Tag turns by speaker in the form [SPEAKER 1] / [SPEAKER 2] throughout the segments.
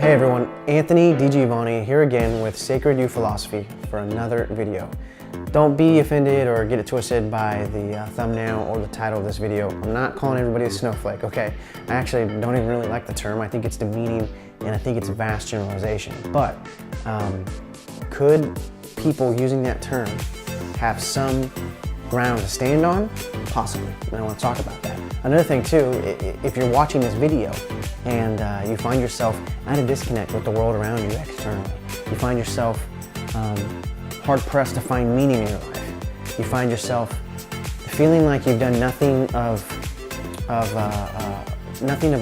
[SPEAKER 1] Hey everyone, Anthony DiGiovanni here again with SacredU Philosophy for another video. Don't be offended or get it twisted by the thumbnail or the title of this video. I'm not calling everybody a snowflake, okay? I actually don't even really like the term. I think it's demeaning and I think it's a vast generalization. But could people using that term have some ground to stand on? Possibly, and I want to talk about that. Another thing too, if you're watching this video and you find yourself at a disconnect with the world around you externally, you find yourself hard-pressed to find meaning in your life, you find yourself feeling like you've done nothing of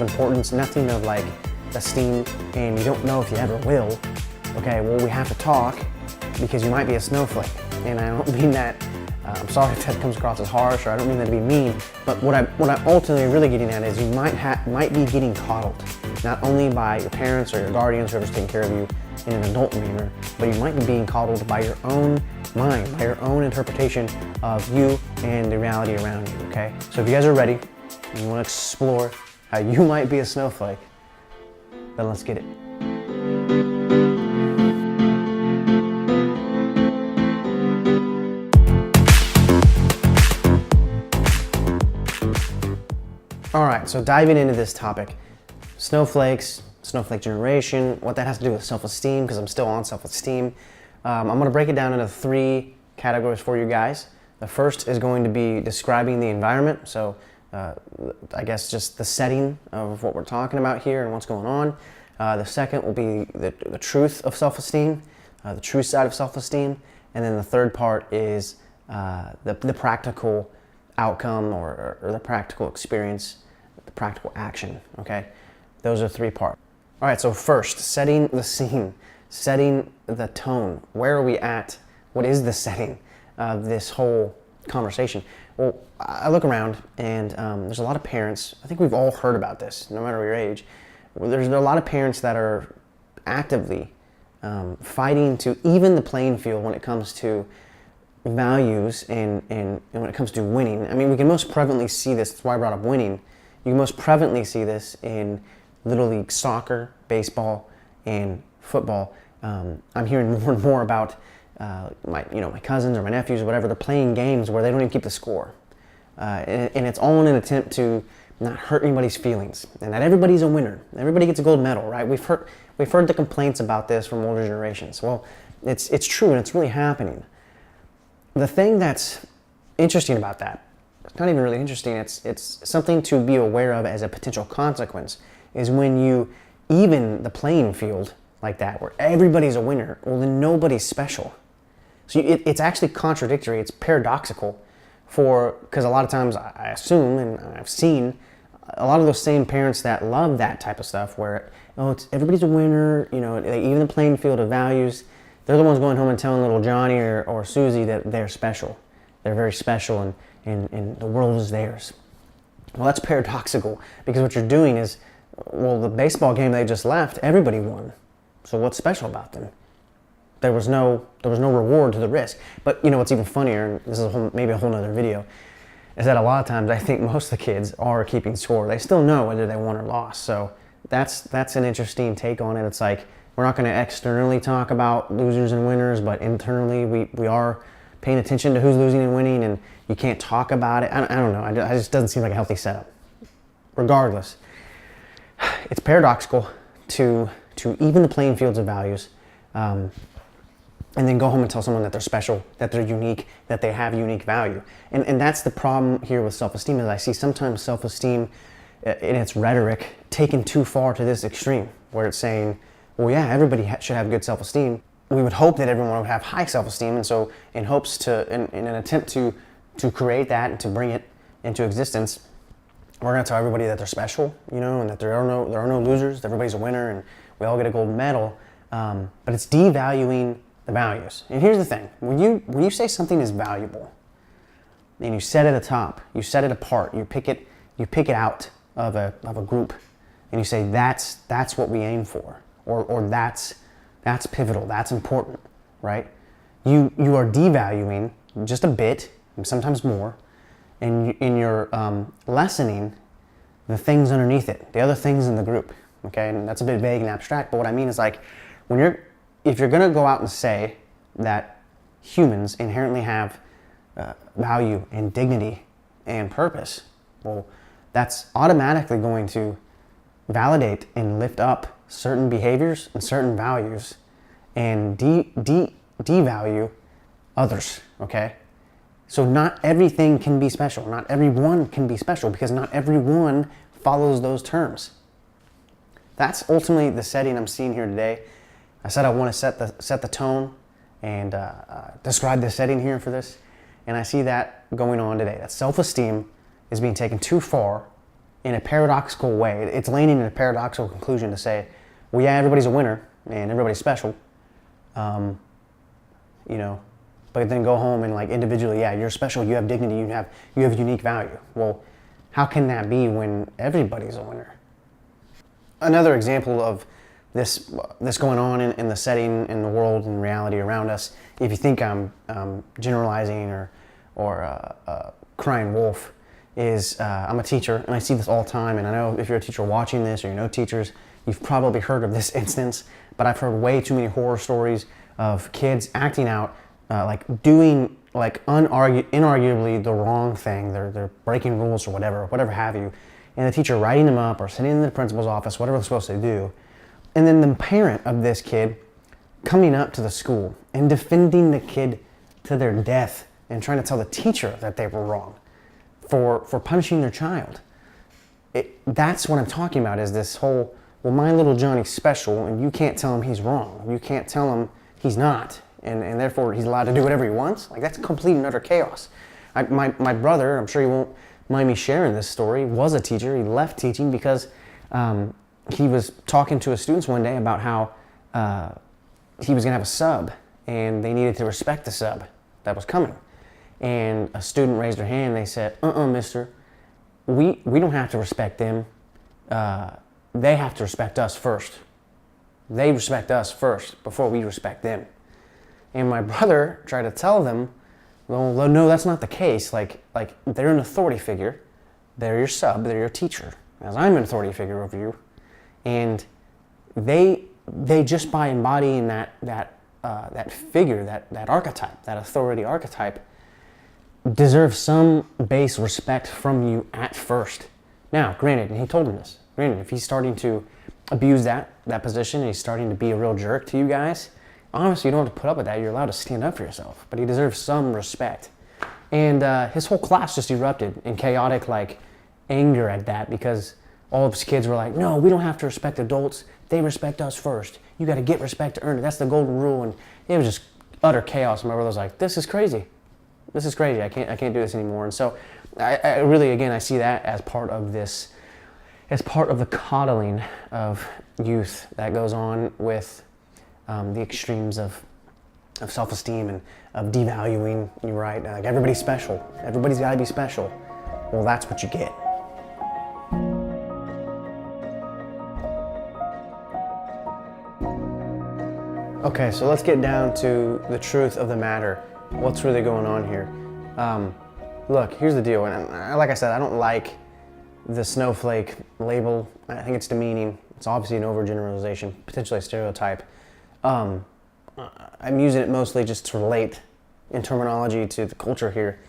[SPEAKER 1] importance, nothing of like esteem, and you don't know if you ever will, okay, well we have to talk because you might be a snowflake. And I don't mean that, I'm sorry if that comes across as harsh, or I don't mean that to be mean, but what I'm ultimately really getting at is you might be getting coddled, not only by your parents or your guardians who are just taking care of you in an adult manner, but you might be being coddled by your own mind, by your own interpretation of you and the reality around you, okay? So if you guys are ready, and you want to explore how you might be a snowflake, then let's get it. All right, so diving into this topic, snowflakes, Snowflake Generation, what that has to do with self-esteem, because I'm still on self-esteem. I'm gonna break it down into 3 categories for you guys. The first is going to be describing the environment, so I guess just the setting of what we're talking about here and what's going on. The second will be the truth of self-esteem, the true side of self-esteem, and then the third part is the practical outcome or the practical experience, the practical action, okay? Those are 3 parts. All right, so first, setting the scene, setting the tone. Where are we at? What is the setting of this whole conversation? Well, I look around and there's a lot of parents, I think we've all heard about this, no matter your age. There's a lot of parents that are actively fighting to even the playing field when it comes to values and when it comes to winning. I mean, we can most prevalently see this, that's why I brought up winning. You can most prevalently see this in Little League soccer, baseball, and football. I'm hearing more and more about my cousins or my nephews or whatever, they're playing games where they don't even keep the score. And it's all in an attempt to not hurt anybody's feelings, and that everybody's a winner. Everybody gets a gold medal, right? We've heard the complaints about this from older generations. Well, it's true and it's really happening. The thing that's interesting about that, it's not even really interesting, it's something to be aware of as a potential consequence, is when you even the playing field like that, where everybody's a winner, well then nobody's special. So it's actually contradictory, it's paradoxical because a lot of times I assume, and I've seen, a lot of those same parents that love that type of stuff where, everybody's a winner, even the playing field of values, they're the ones going home and telling little Johnny or Susie that they're special. They're very special and the world is theirs. Well, that's paradoxical because what you're doing is, well, the baseball game they just left, everybody won. So what's special about them? There was no reward to the risk. But what's even funnier, and this is maybe a whole nother video, is that a lot of times I think most of the kids are keeping score. They still know whether they won or lost. So that's an interesting take on it. It's like, we're not going to externally talk about losers and winners, but internally we are paying attention to who's losing and winning, and you can't talk about it. I don't know. It just doesn't seem like a healthy setup. Regardless, it's paradoxical to even the playing fields of values, and then go home and tell someone that they're special, that they're unique, that they have unique value. And that's the problem here with self-esteem, is I see sometimes self-esteem in its rhetoric taken too far to this extreme, where it's saying, well, yeah, everybody should have good self-esteem. We would hope that everyone would have high self-esteem, and so in an attempt to create that and to bring it into existence, we're going to tell everybody that they're special, and that there are no losers, that everybody's a winner, and we all get a gold medal. But it's devaluing the values. And here's the thing: when you say something is valuable, and you set it atop, you set it apart, you pick it out of a group, and you say that's what we aim for. Or that's pivotal, that's important, right? You are devaluing just a bit, and sometimes more, and you're lessening the things underneath it, the other things in the group, okay? And that's a bit vague and abstract, but what I mean is like, if you're gonna go out and say that humans inherently have value and dignity and purpose, well, that's automatically going to validate and lift up certain behaviors and certain values and devalue others, okay? So not everything can be special. Not everyone can be special because not everyone follows those terms. That's ultimately the setting I'm seeing here today. I said I want to set the tone and describe the setting here for this. And I see that going on today. That self-esteem is being taken too far in a paradoxical way. It's landing in a paradoxical conclusion to say, well, yeah, everybody's a winner and everybody's special. But then go home and like individually, yeah, you're special, you have dignity, you have unique value. Well, how can that be when everybody's a winner? Another example of this going on in the setting, in the world, in reality around us, if you think I'm generalizing or crying wolf, is I'm a teacher and I see this all the time, and I know if you're a teacher watching this or you know teachers, you've probably heard of this instance, but I've heard way too many horror stories of kids acting out doing inarguably the wrong thing. They're breaking rules or whatever have you, and the teacher writing them up or sending them to the principal's office, whatever they're supposed to do, and then the parent of this kid coming up to the school and defending the kid to their death and trying to tell the teacher that they were wrong for punishing their child. That's what I'm talking about, is this whole, well, my little Johnny's special and you can't tell him he's wrong. You can't tell him he's not. And therefore he's allowed to do whatever he wants. Like, that's complete and utter chaos. My brother, I'm sure you won't mind me sharing this story, was a teacher. He left teaching because he was talking to his students one day about how he was gonna have a sub and they needed to respect the sub that was coming. And a student raised their hand and they said, mister, we don't have to respect them. They have to respect us first. They respect us first before we respect them. And my brother tried to tell them, well, no, that's not the case. Like they're an authority figure. They're your sub. They're your teacher. As I'm an authority figure over you, and they just by embodying that figure, that archetype, that authority archetype, deserve some base respect from you at first. Now, granted, and he told him this. Granted, if he's starting to abuse that position and he's starting to be a real jerk to you guys, honestly, you don't have to put up with that. You're allowed to stand up for yourself. But he deserves some respect. And his whole class just erupted in chaotic anger at that, because all of his kids were like, no, we don't have to respect adults. They respect us first. You got to get respect to earn it. That's the golden rule. And it was just utter chaos. My brother was like, this is crazy. This is crazy. I can't do this anymore. And so I really, again, I see that as part of this, as part of the coddling of youth that goes on with the extremes of self-esteem and of devaluing. You're right, like everybody's special. Everybody's got to be special. Well, that's what you get. Okay, so let's get down to the truth of the matter. What's really going on here? Look, here's the deal. And like I said, I don't like the snowflake label. I think it's demeaning. It's obviously an overgeneralization, potentially a stereotype. I'm using it mostly just to relate in terminology to the culture here.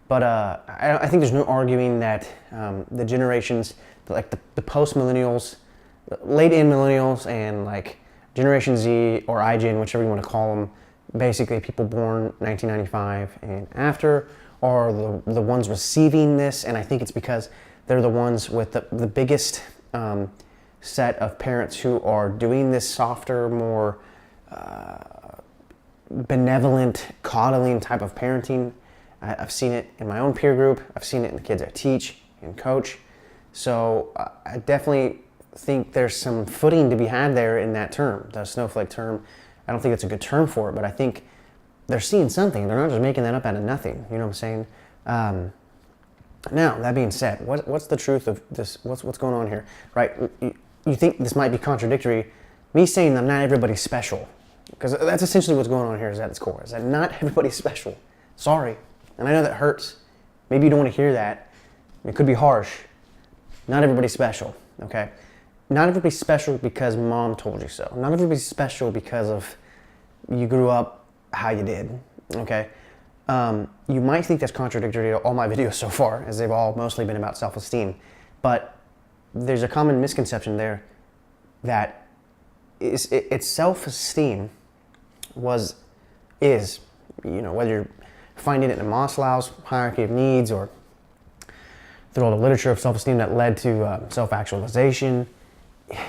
[SPEAKER 1] But I think there's no arguing that the generations, like the post-millennials, late-in millennials, and like Generation Z or iGen, whichever you want to call them, basically people born 1995 and after, are the ones receiving this. And I think it's because they're the ones with the biggest set of parents who are doing this softer, more benevolent, coddling type of parenting. I've seen it in my own peer group. I've seen it in the kids I teach and coach. So I definitely think there's some footing to be had there in that term, the snowflake term. I don't think it's a good term for it, but I think they're seeing something. They're not just making that up out of nothing. You know what I'm saying? Now, that being said, what's the truth of this? What's going on here, right? You think this might be contradictory, me saying that not everybody's special, because that's essentially what's going on here, is at its core, is that not everybody's special. Sorry. And I know that hurts. Maybe you don't want to hear that. It could be harsh. Not everybody's special, okay? not everybody's special because mom told you so. Not everybody's special because of you grew up how you did, okay? You might think that's contradictory to all my videos so far, as they've all mostly been about self-esteem, but there's a common misconception there that it's self-esteem is, whether you're finding it in Maslow's hierarchy of needs or through all the literature of self-esteem that led to self-actualization.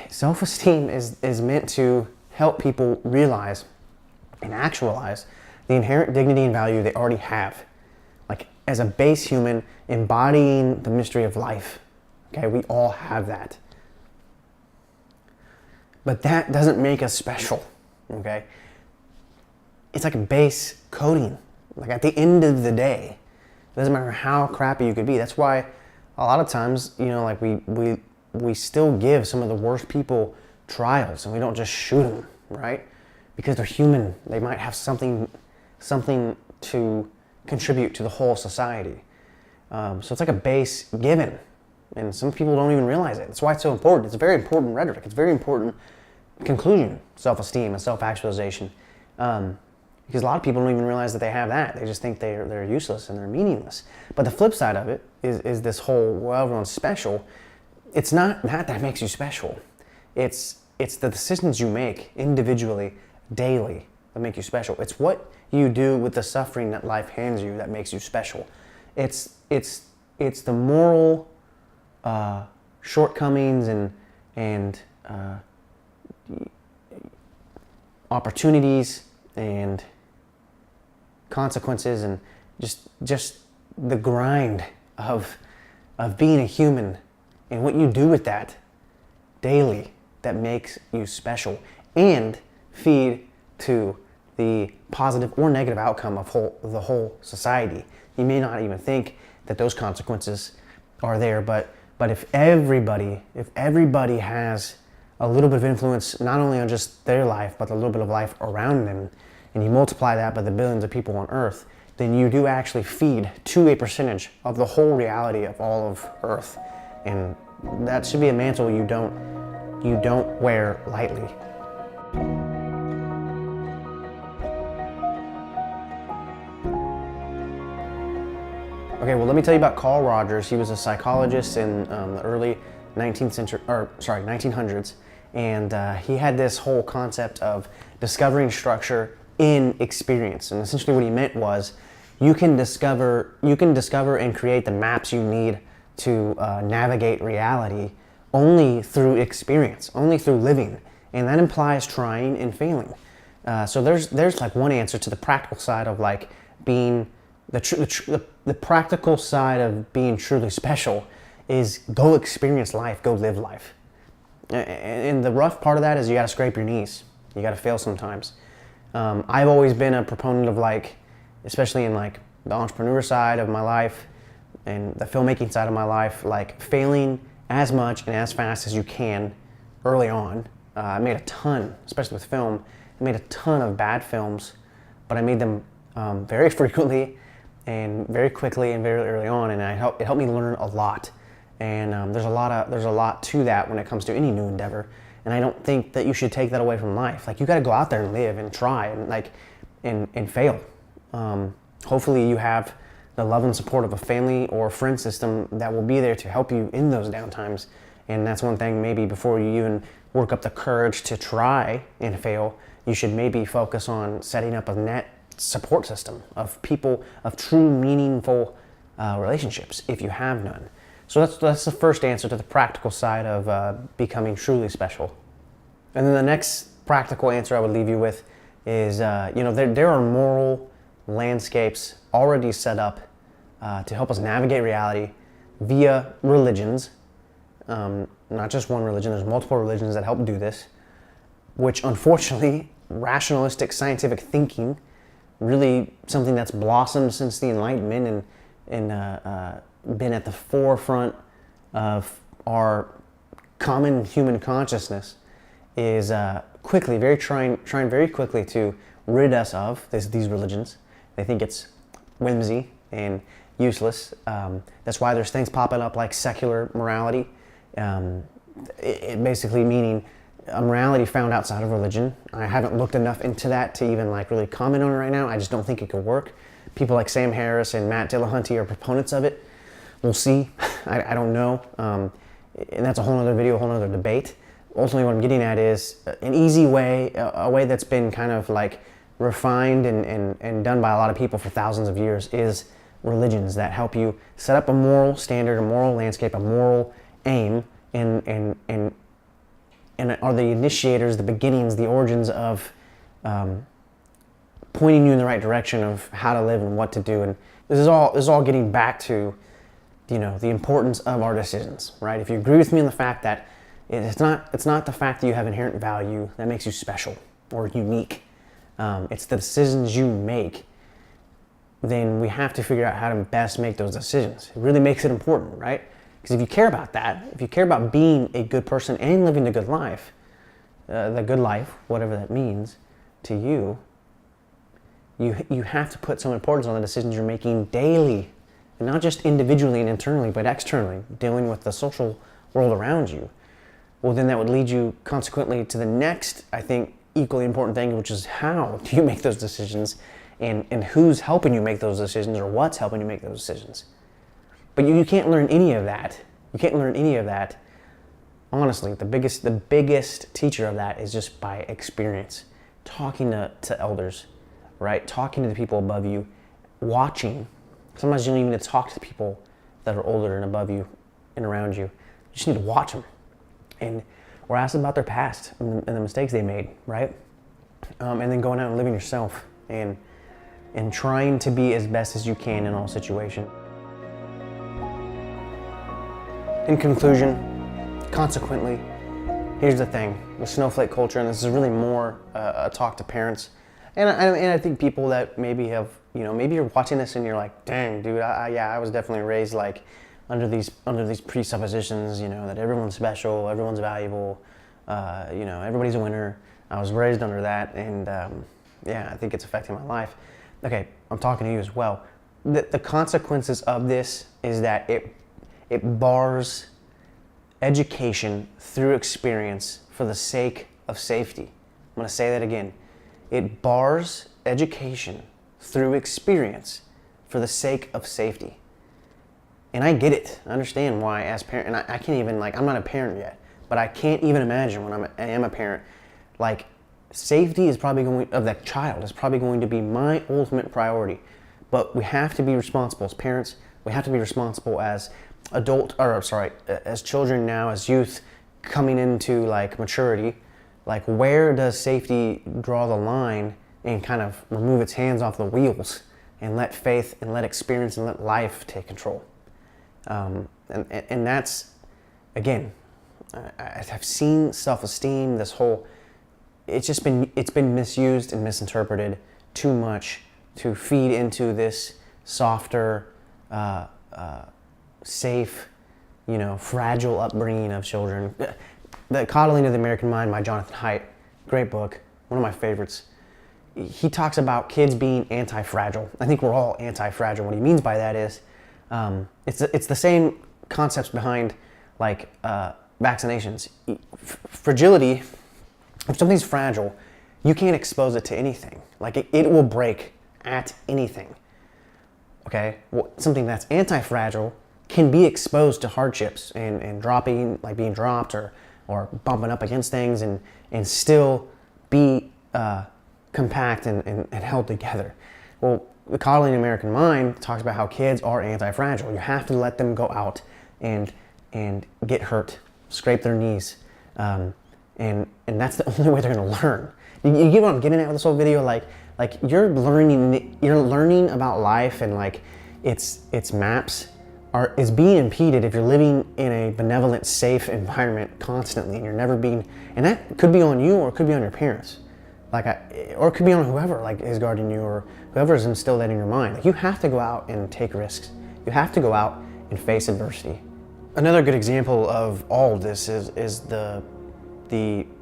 [SPEAKER 1] Self-esteem is meant to help people realize and actualize the inherent dignity and value they already have, like as a base human embodying the mystery of life. Okay, we all have that. But that doesn't make us special, okay? It's like a base coding. Like at the end of the day, it doesn't matter how crappy you could be. That's why a lot of times, like we still give some of the worst people trials and we don't just shoot them, right? Because they're human. They might have something to contribute to the whole society. So it's like a base given. And some people don't even realize it. That's why it's so important. It's a very important rhetoric. It's a very important conclusion, self-esteem and self-actualization. Because a lot of people don't even realize that they have that. They just think they're useless and they're meaningless. But the flip side of it is this whole, well, everyone's special. It's not that makes you special. It's the decisions you make individually, daily, that make you special. It's what you do with the suffering that life hands you that makes you special. It's the moral shortcomings and opportunities and consequences and just the grind of being a human and what you do with that daily that makes you special and feed to the positive or negative outcome of the whole society. You may not even think that those consequences are there, but if everybody has a little bit of influence, not only on just their life, but a little bit of life around them, and you multiply that by the billions of people on Earth, then you do actually feed to a percentage of the whole reality of all of Earth. And that should be a mantle you don't wear lightly. Okay, well, let me tell you about Carl Rogers. He was a psychologist in the early 1900s, and he had this whole concept of discovering structure in experience. And essentially what he meant was you can discover and create the maps you need to navigate reality only through experience, only through living. And that implies trying and failing. So there's like one answer to the practical side of like being the practical side of being truly special is go experience life, go live life. And the rough part of that is you gotta scrape your knees. You gotta fail sometimes. I've always been a proponent of like, especially in like the entrepreneur side of my life and the filmmaking side of my life, like failing as much and as fast as you can early on. I made a ton, especially with film, I made a ton of bad films, but I made them very frequently and very quickly and very early on, and it helped me learn a lot. And there's a lot to that when it comes to any new endeavor. And I don't think that you should take that away from life. Like you got to go out there and live and try and fail. Hopefully you have the love and support of a family or friend system that will be there to help you in those downtimes. And that's one thing, maybe before you even work up the courage to try and fail, you should maybe focus on setting up a net support system of people, of true meaningful relationships if you have none. So that's the first answer to the practical side of becoming truly special. And then the next practical answer I would leave you with is, there are moral landscapes already set up to help us navigate reality via religions. Not just one religion, there's multiple religions that help do this, which unfortunately, rationalistic scientific thinking, really something that's blossomed since the Enlightenment and been at the forefront of our common human consciousness, is trying very quickly to rid us of these religions. They think it's whimsy and useless. That's why there's things popping up like secular morality. it basically meaning a morality found outside of religion. I haven't looked enough into that to even like really comment on it right now. I just don't think it could work. People like Sam Harris and Matt Dillahunty are proponents of it. We'll see. I don't know. And that's a whole other video, a whole other debate. Ultimately, what I'm getting at is an easy way, a way that's been kind of like refined and done by a lot of people for thousands of years, is religions that help you set up a moral standard, a moral landscape, a moral aim, and are the initiators, the beginnings, the origins of pointing you in the right direction of how to live and what to do. And this is all getting back to, you know, the importance of our decisions, right? If you agree with me on the fact that it's not the fact that you have inherent value that makes you special or unique. It's the decisions you make. Then we have to figure out how to best make those decisions. It really makes it important, right? Because if you care about that, if you care about being a good person and living the good life, whatever that means to you, you have to put some importance on the decisions you're making daily, and not just individually and internally, but externally, dealing with the social world around you. Well, then that would lead you consequently to the next, I think, equally important thing, which is how do you make those decisions, and who's helping you make those decisions, or what's helping you make those decisions. But you can't learn any of that. You can't learn any of that. Honestly, the biggest teacher of that is just by experience. Talking to elders, right? Talking to the people above you, watching. Sometimes you don't even need to talk to the people that are older and above you and around you. You just need to watch them. Or ask them about their past and the mistakes they made, right? And then going out and living yourself and trying to be as best as you can in all situations. In conclusion, consequently, here's the thing with snowflake culture, and this is really more a talk to parents, and I think people that maybe have, you know, maybe you're watching this and you're like, dang, dude, I was definitely raised like under these presuppositions, you know, that everyone's special, everyone's valuable, you know, everybody's a winner. I was raised under that, and yeah, I think it's affecting my life. Okay, I'm talking to you as well. The consequences of this is that it bars education through experience for the sake of safety. I'm going to say that again. It bars education through experience for the sake of safety. And I get it. I understand why as parent, and I can't even, like, I'm not a parent yet, but I can't even imagine when I am a parent, like, safety is probably of that child is probably going to be my ultimate priority. But we have to be responsible as parents. We have to be responsible as as children now, as youth coming into like maturity. Like, where does safety draw the line and kind of remove its hands off the wheels and let faith and let experience and let life take control? And that's, again, I've seen self-esteem, this whole, it's been misused and misinterpreted too much to feed into this softer, safe, you know, fragile upbringing of children. The Coddling of the American Mind by Jonathan Haidt, great book, one of my favorites. He talks about kids being anti-fragile. I think we're all anti-fragile. What he means by that is, it's the same concepts behind like vaccinations. Fragility, if something's fragile, you can't expose it to anything. Like it will break at anything. Okay, well, something that's anti-fragile can be exposed to hardships and dropping, like being dropped or bumping up against things and still be compact and held together. Well, the Coddling American Mind talks about how kids are anti-fragile. You have to let them go out and get hurt, scrape their knees, and that's the only way they're gonna learn. You get what I'm getting at with this whole video? Like you're learning about life, and like its maps is being impeded if you're living in a benevolent, safe environment constantly, and you're never being, and that could be on you or it could be on your parents, or it could be on whoever like is guarding you or whoever has instilled that in your mind. Like, you have to go out and take risks. You have to go out and face adversity. Another good example of all of this is the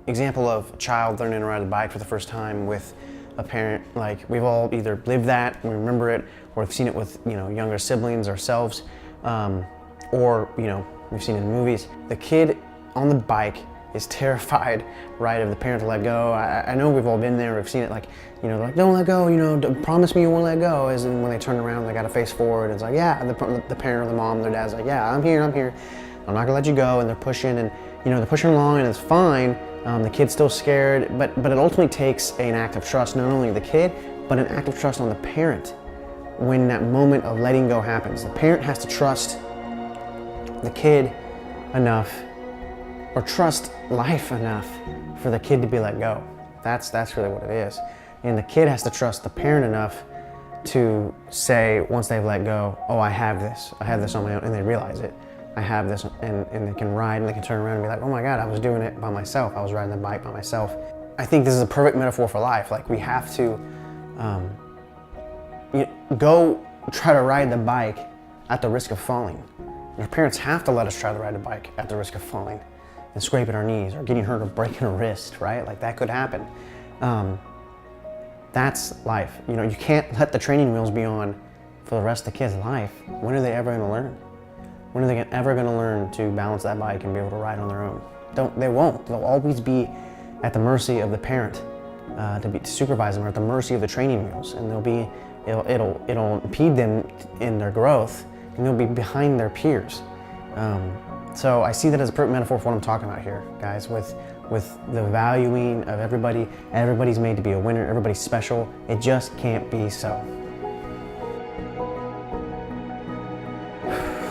[SPEAKER 1] example of a child learning to ride a bike for the first time with a parent. Like, we've all either lived that, we remember it, or we've seen it with, you know, younger siblings ourselves, or, you know, we've seen it in movies. The kid on the bike is terrified, right, of the parent to let go. I know we've all been there, we've seen it, like, you know, like, don't let go, you know, promise me you won't let go. As in when they turn around, they got to face forward. It's like, yeah, the parent or the mom, their dad's like, yeah, I'm here, I'm not gonna let you go. And they're pushing, and, you know, they're pushing along, and it's fine. The kid's still scared, but it ultimately takes an act of trust, not only the kid, but an act of trust on the parent when that moment of letting go happens. The parent has to trust the kid enough, or trust life enough for the kid to be let go. That's really what it is. And the kid has to trust the parent enough to say, once they've let go, oh, I have this on my own, and they realize it. I have this, and they can ride, and they can turn around and be like, oh my God, I was doing it by myself. I was riding the bike by myself. I think this is a perfect metaphor for life. Like, we have to go try to ride the bike at the risk of falling. Our parents have to let us try to ride a bike at the risk of falling and scraping our knees or getting hurt or breaking a wrist, right? Like, that could happen. That's life. You know, you can't let the training wheels be on for the rest of the kid's life. When are they ever gonna learn? When are they ever gonna learn to balance that bike and be able to ride on their own? They won't. They'll always be at the mercy of the parent to supervise them, or at the mercy of the training wheels, and it'll impede them in their growth, and they'll be behind their peers. So I see that as a perfect metaphor for what I'm talking about here, guys, with the valuing of everybody. Everybody's made to be a winner, everybody's special. It just can't be so.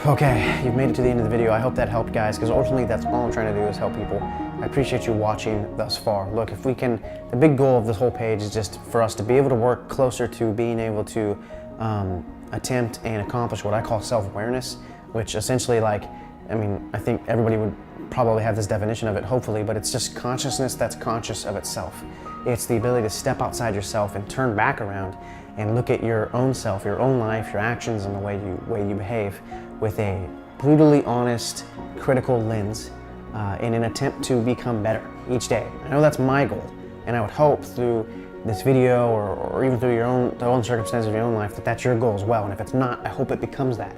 [SPEAKER 1] Okay, you've made it to the end of the video. I hope that helped, guys, because ultimately that's all I'm trying to do, is help people. I appreciate you watching thus far. Look, if we can, the big goal of this whole page is just for us to be able to work closer to being able to attempt and accomplish what I call self-awareness, which essentially, like, I mean, I think everybody would probably have this definition of it, hopefully, but it's just consciousness that's conscious of itself. It's the ability to step outside yourself and turn back around and look at your own self, your own life, your actions, and the way you behave with a brutally honest, critical lens in an attempt to become better each day. I know that's my goal, and I would hope through this video or even through the own circumstances of your own life that that's your goal as well. And if it's not, I hope it becomes that.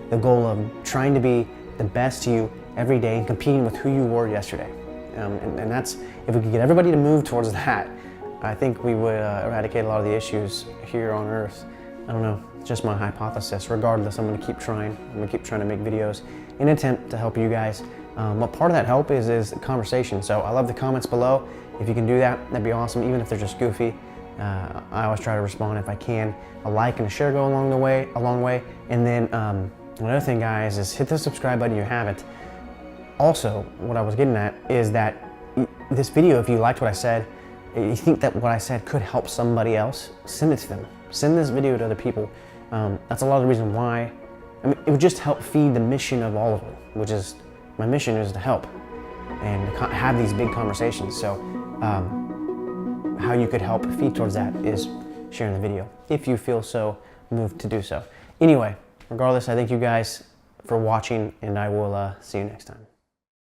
[SPEAKER 1] The goal of trying to be the best you every day and competing with who you were yesterday. And that's, if we could get everybody to move towards that, I think we would eradicate a lot of the issues here on Earth. I don't know, it's just my hypothesis. Regardless, I'm gonna keep trying. I'm gonna keep trying to make videos in an attempt to help you guys. What part of that help is conversation. So I love the comments below. If you can do that, that'd be awesome, even if they're just goofy. I always try to respond if I can. A like and a share go a long way. And then another thing, guys, is hit the subscribe button if you haven't. Also, what I was getting at is that this video, if you liked what I said, you think that what I said could help somebody else, send it to them. Send this video to other people. That's a lot of the reason why. I mean, it would just help feed the mission of all of them, which is, my mission is to help and have these big conversations. So how you could help feed towards that is sharing the video, if you feel so moved to do so. Anyway, regardless, I thank you guys for watching, and I will see you next time.